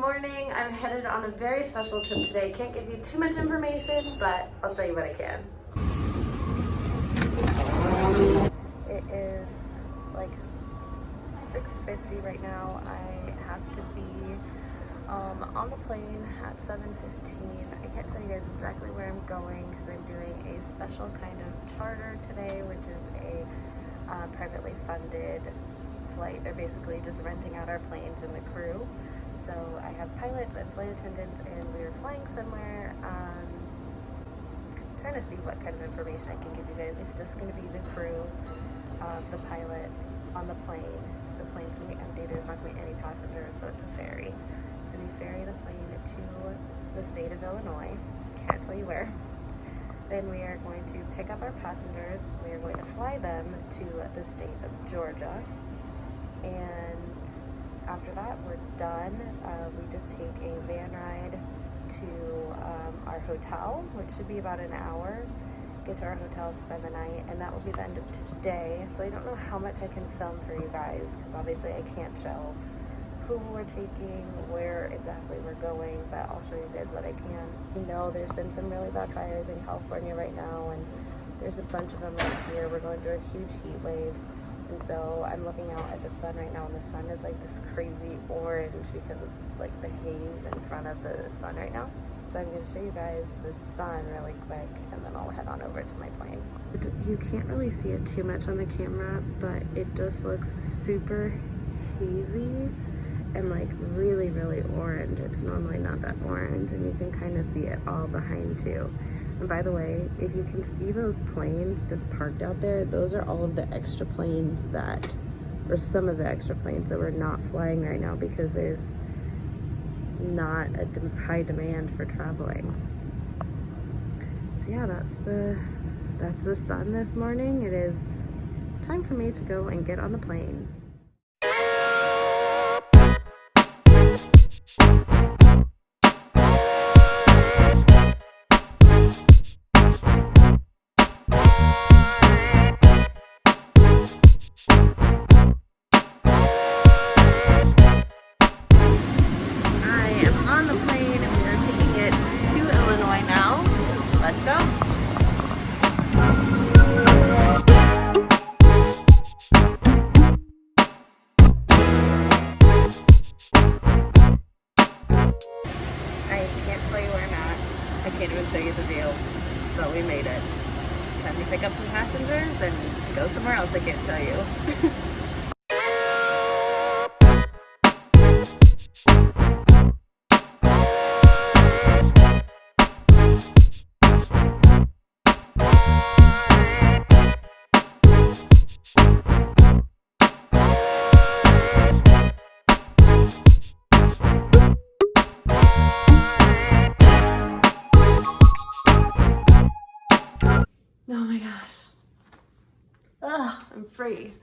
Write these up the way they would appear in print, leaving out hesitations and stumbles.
morning. I'm headed on a very special trip today. Can't give you too much information, but I'll show you what I can. It is like 6:50 right now. I have to be on the plane at 7:15. I can't tell you guys exactly where I'm going because I'm doing a special kind of charter today, which is a privately funded flight. They're basically just renting out our planes and the crew. So I have pilots and flight attendants, and we are flying somewhere. Trying to see what kind of information I can give you guys. It's just going to be the crew, the pilots on the plane. The plane's going to be empty. There's not going to be any passengers, so it's a ferry. So we ferry the plane to the state of Illinois. Can't tell you where. Then we are going to pick up our passengers. We are going to fly them to the state of Georgia. And after that, we're done. We just take a van ride to our hotel, which should be about an hour. Get to our hotel, spend the night, and that will be the end of today. So I don't know how much I can film for you guys, because obviously I can't show who we're taking, where exactly we're going, but I'll show you guys what I can. You know, there's been some really bad fires in California right now, and there's a bunch of them right here. We're going through a huge heat wave. And so I'm looking out at the sun right now, and the sun is like this crazy orange because it's like the haze in front of the sun right now. So I'm going to show you guys the sun really quick, and then I'll head on over to my plane. You can't really see it too much on the camera, but it just looks super hazy and like really, really orange. It's normally not that orange, and you can kind of see it all behind too. And by the way, if you can see those planes just parked out there, those are all of the extra planes that, or some of the extra planes that we're not flying right now because there's not a high demand for traveling. So yeah, that's the sun this morning. It is time for me to go and get on the plane. Let's go. I can't tell you where I'm at. I can't even show you the view, but we made it. Time to pick up some passengers and go somewhere else I can't tell you. Oh my gosh. Ugh, I'm free.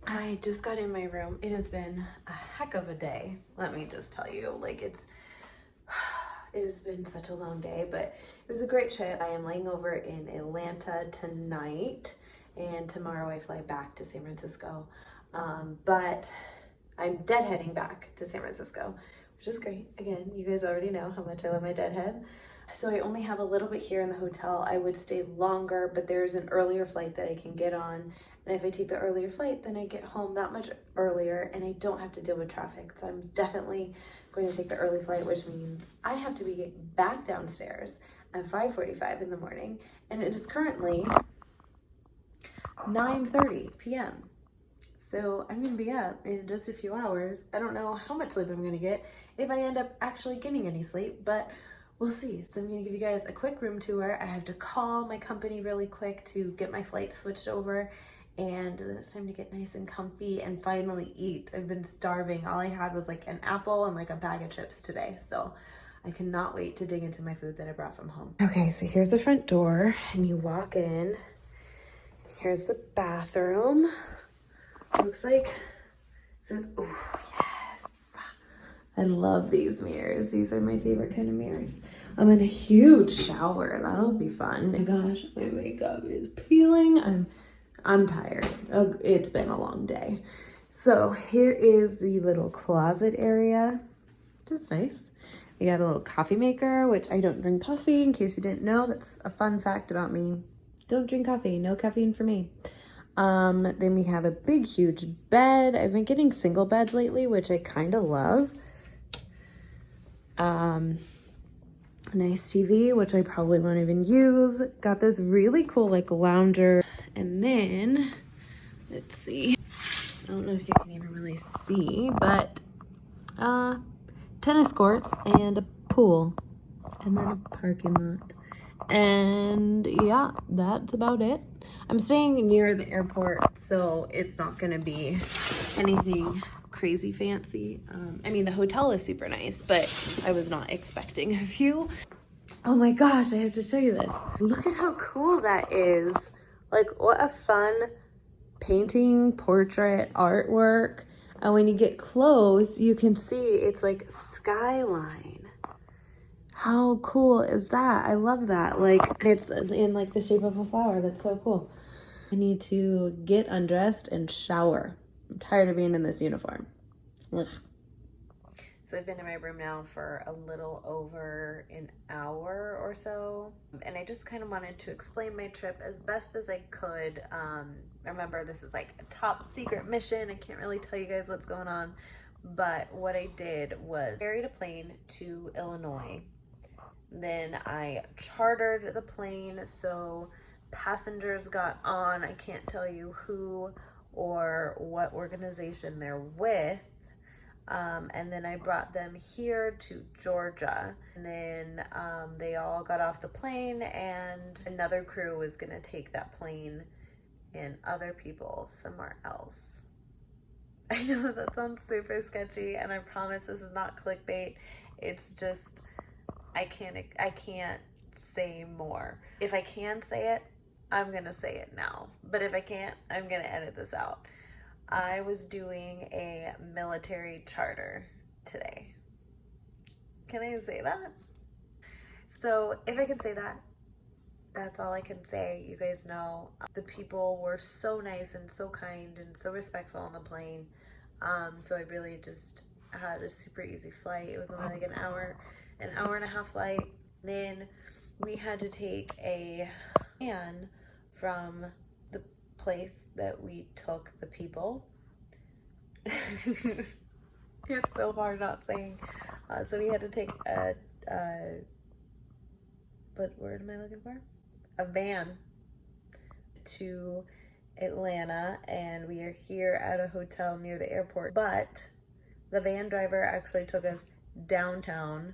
I just got in my room. It has been a heck of a day. Let me just tell you, like it has been such a long day, but it was a great trip. I am laying over in Atlanta tonight, and tomorrow I fly back to San Francisco. But I'm deadheading back to San Francisco, which is great. Again, you guys already know how much I love my deadhead. So I only have a little bit here in the hotel. I would stay longer, but there's an earlier flight that I can get on. And if I take the earlier flight, then I get home that much earlier and I don't have to deal with traffic. So I'm definitely going to take the early flight, which means I have to be back downstairs at 5:45 in the morning. And it is currently 9:30 p.m. So I'm gonna be up in just a few hours. I don't know how much sleep I'm gonna get, if I end up actually getting any sleep, but we'll see. So I'm gonna give you guys a quick room tour. I have to call my company really quick to get my flight switched over, and then it's time to get nice and comfy and finally eat. I've been starving. All I had was like an apple and like a bag of chips today. So I cannot wait to dig into my food that I brought from home. Okay, so here's the front door and you walk in. Here's the bathroom. Looks like, it says, oh yes. I love these mirrors. These are my favorite kind of mirrors. I'm in a huge shower. That'll be fun. Oh my gosh, my makeup is peeling. I'm tired. It's been a long day. So here is the little closet area. which is nice. We got a little coffee maker, which I don't drink coffee, in case you didn't know. That's a fun fact about me. Don't drink coffee, no caffeine for me. Then we have a big, huge bed. I've been getting single beds lately, which I kind of love. A nice TV, which I probably won't even use. Got this really cool like lounger. And then, let's see. I don't know if you can even really see, but tennis courts and a pool. And then a parking lot. And yeah, that's about it. I'm staying near the airport, so it's not gonna be anything crazy fancy. I mean, the hotel is super nice, but I was not expecting a view. Oh my gosh, I have to show you this. Look at how cool that is. Like, what a fun painting, portrait, artwork. And when you get close, you can see it's like skyline. How cool is that? I love that. Like, it's in like the shape of a flower. That's so cool. I need to get undressed and shower. I'm tired of being in this uniform. Ugh. So I've been in my room now for a little over an hour or so. And I just kind of wanted to explain my trip as best as I could. Remember, this is like a top secret mission. I can't really tell you guys what's going on. But what I did was carried a plane to Illinois. Then I chartered the plane, so passengers got on. I can't tell you who or what organization they're with. And then I brought them here to Georgia. And then they all got off the plane, and another crew was gonna take that plane and other people somewhere else. I know that sounds super sketchy, and I promise this is not clickbait. It's just, I can't say more. If I can say it, I'm gonna say it now. But if I can't, I'm gonna edit this out. I was doing a military charter today. Can I say that? So if I can say that, that's all I can say. You guys know the people were so nice and so kind and so respectful on the plane. So I really just had a super easy flight. It was only like an hour and a half flight. Then we had to take a van from the place that we took the people. It's so hard not saying. So we had to take what word am I looking for? A van to Atlanta, and we are here at a hotel near the airport. But the van driver actually took us downtown,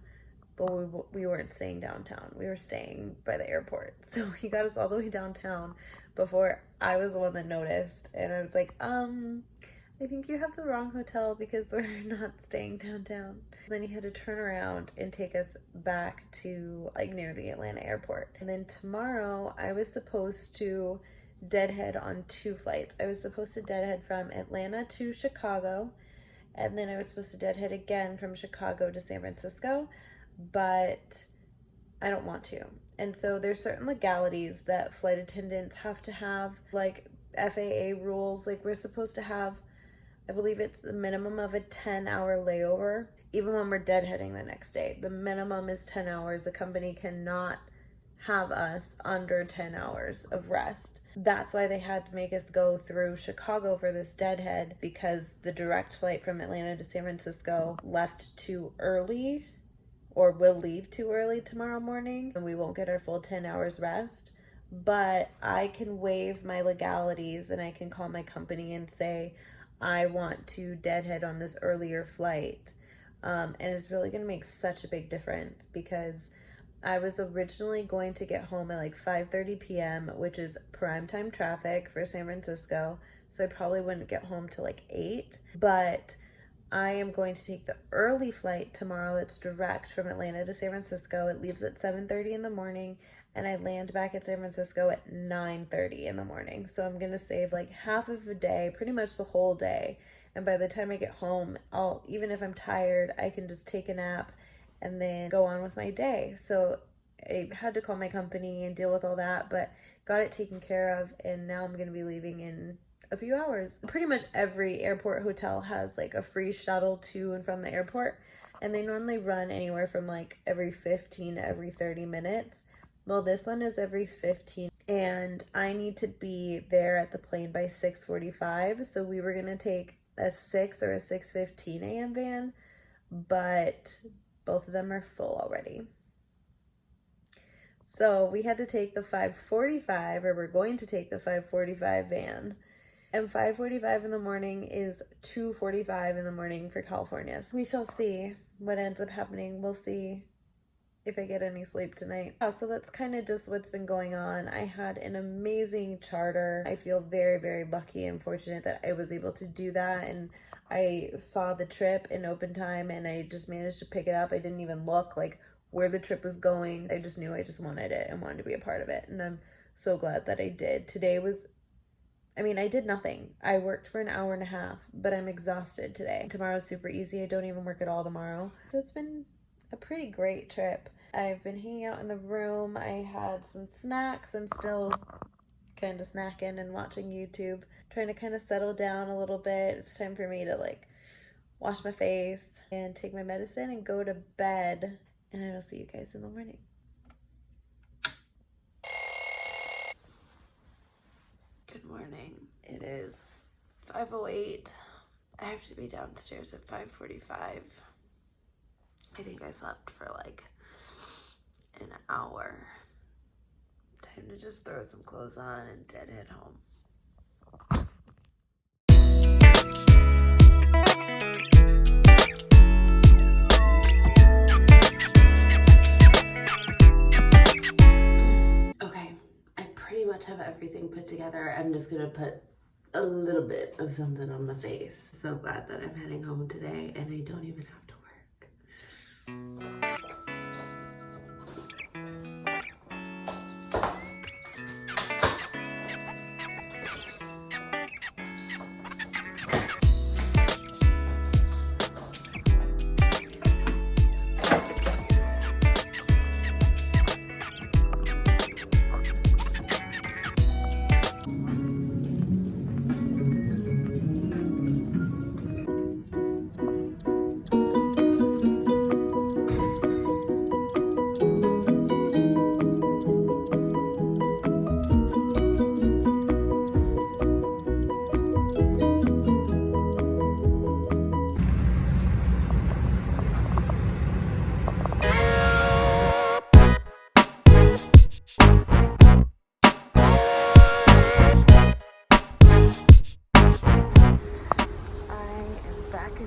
but we weren't staying downtown. We were staying by the airport. So he got us all the way downtown before I was the one that noticed. And I was like, I think you have the wrong hotel because we're not staying downtown. Then he had to turn around and take us back to like near the Atlanta airport. And then tomorrow I was supposed to deadhead on 2 flights. I was supposed to deadhead from Atlanta to Chicago, and then I was supposed to deadhead again from Chicago to San Francisco, but I don't want to. And so there's certain legalities that flight attendants have to have, like FAA rules. Like, we're supposed to have, I believe it's the minimum of a 10-hour layover. Even when we're deadheading the next day, the minimum is 10 hours. The company cannot have us under 10 hours of rest. That's why they had to make us go through Chicago for this deadhead, because the direct flight from Atlanta to San Francisco left too early, or will leave too early tomorrow morning, and we won't get our full 10 hours rest. But I can waive my legalities, and I can call my company and say, I want to deadhead on this earlier flight. And it's really going to make such a big difference, because I was originally going to get home at like 5:30 p.m., which is primetime traffic for San Francisco. So I probably wouldn't get home till like 8. But I am going to take the early flight tomorrow that's direct from Atlanta to San Francisco. It leaves at 7:30 in the morning, and I land back at San Francisco at 9:30 in the morning. So I'm going to save like half of a day, pretty much the whole day. And by the time I get home, even if I'm tired, I can just take a nap and then go on with my day. So I had to call my company and deal with all that, but got it taken care of, and now I'm going to be leaving in a few hours. Pretty much every airport hotel has like a free shuttle to and from the airport, and they normally run anywhere from like every 15 to every 30 minutes. Well, this one is every 15, and I need to be there at the plane by 6:45. So we were gonna take a 6 or a 6:15 a.m. van, but both of them are full already. So we had to take the 5:45, or we're going to take the 5:45 van. And 5:45 in the morning is 2:45 in the morning for California. So we shall see what ends up happening. We'll see if I get any sleep tonight. So that's kind of just what's been going on. I had an amazing charter. I feel very, very lucky and fortunate that I was able to do that. And I saw the trip in open time and I just managed to pick it up. I didn't even look like where the trip was going. I just knew I just wanted it and wanted to be a part of it. And I'm so glad that I did. Today was, I did nothing. I worked for an hour and a half, but I'm exhausted today. Tomorrow's super easy. I don't even work at all tomorrow. So it's been a pretty great trip. I've been hanging out in the room. I had some snacks. I'm still kind of snacking and watching YouTube, trying to kind of settle down a little bit. It's time for me to like wash my face and take my medicine and go to bed. And I will see you guys in the morning. Good morning. It is 5:08. I have to be downstairs at 5:45. I think I slept for like an hour. Time to just throw some clothes on and head home. Okay, I pretty much have everything put together. I'm just gonna put a little bit of something on my face. So glad that I'm heading home today and I don't even have to work.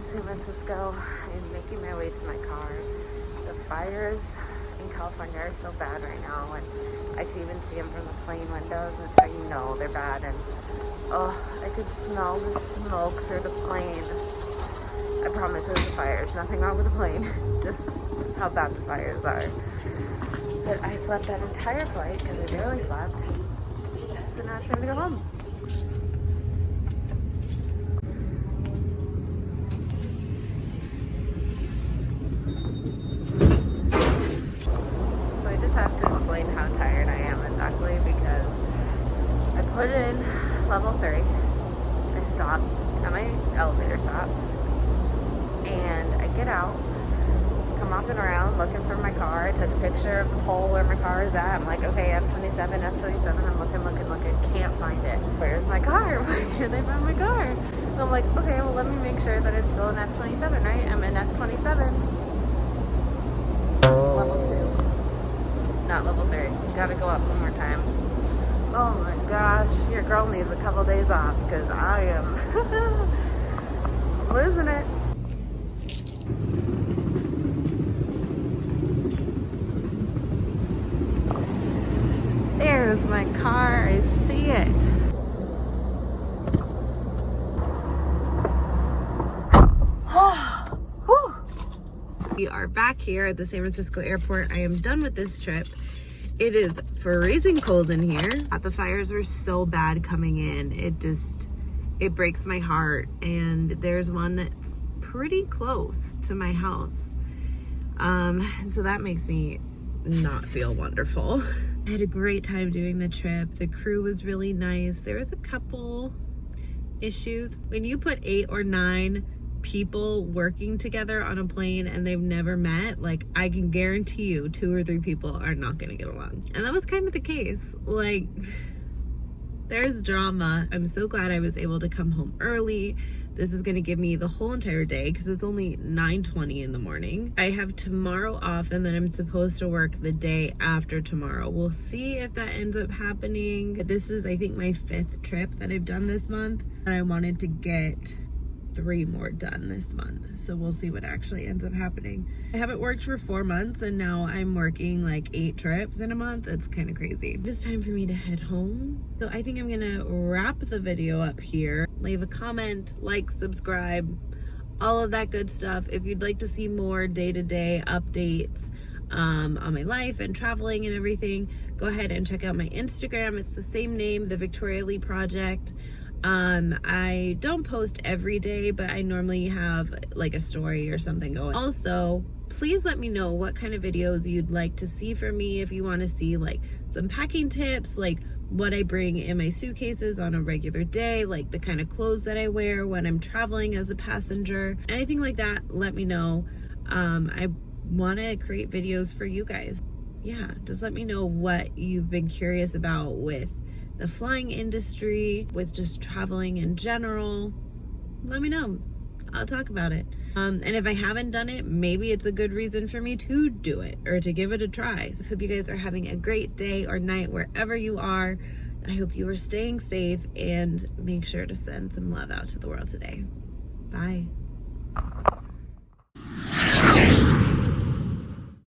San Francisco. I'm making my way to my car. The fires in California are so bad right now, and I can even see them from the plane windows. That's how you know they're bad. And oh, I could smell the smoke through the plane. I promise it was the fires. Nothing wrong with the plane. Just how bad the fires are. But I slept that entire flight because I barely slept. So now it's time to go home. How tired I am exactly, because I put in level 3. I stopped at my elevator stop and I get out, come walking around looking for my car. I took a picture of the pole where my car is at. I'm like, okay, F27, F27. I'm looking, can't find it. Where's my car? Where did I find my car? And I'm like, okay, well, let me make sure that it's still an F27, right? I'm in F27. Level 2. Not level 3. Gotta go up one more time. Oh my gosh, your girl needs a couple days off because I am losing it. There's my car. I see it. We are back here at the San Francisco airport. I am done with this trip. It is freezing cold in here. The fires were so bad coming in. It breaks my heart. And there's one that's pretty close to my house. And so that makes me not feel wonderful. I had a great time doing the trip. The crew was really nice. There was a couple issues. When you put 8 or 9 people working together on a plane and they've never met, like, I can guarantee you 2 or 3 people are not gonna get along. And that was kind of the case. Like, there's drama. I'm so glad I was able to come home early. This is gonna give me the whole entire day because it's only 9:20 in the morning. I have tomorrow off and then I'm supposed to work the day after tomorrow. We'll see if that ends up happening. This is, I think, my 5th trip that I've done this month, and I wanted to get 3 more done this month, so we'll see what actually ends up happening. I haven't worked for 4 months and now I'm working like 8 trips in a month. It's kind of crazy. It's time for me to head home, so I think I'm gonna wrap the video up here. Leave a comment, like, subscribe, all of that good stuff. If you'd like to see more day-to-day updates on my life and traveling and everything, go ahead and check out my Instagram. It's the same name, the Victoria Lee Project. I don't post every day, but I normally have like a story or something going. Also, please let me know what kind of videos you'd like to see from me. If you want to see like some packing tips, like what I bring in my suitcases on a regular day, like the kind of clothes that I wear when I'm traveling as a passenger, anything like that, let me know. I want to create videos for you guys. Yeah, just let me know what you've been curious about with the flying industry, with just traveling in general. Let me know. I'll talk about it. And if I haven't done it, maybe it's a good reason for me to do it or to give it a try. So hope you guys are having a great day or night wherever you are. I hope you are staying safe, and make sure to send some love out to the world today. Bye.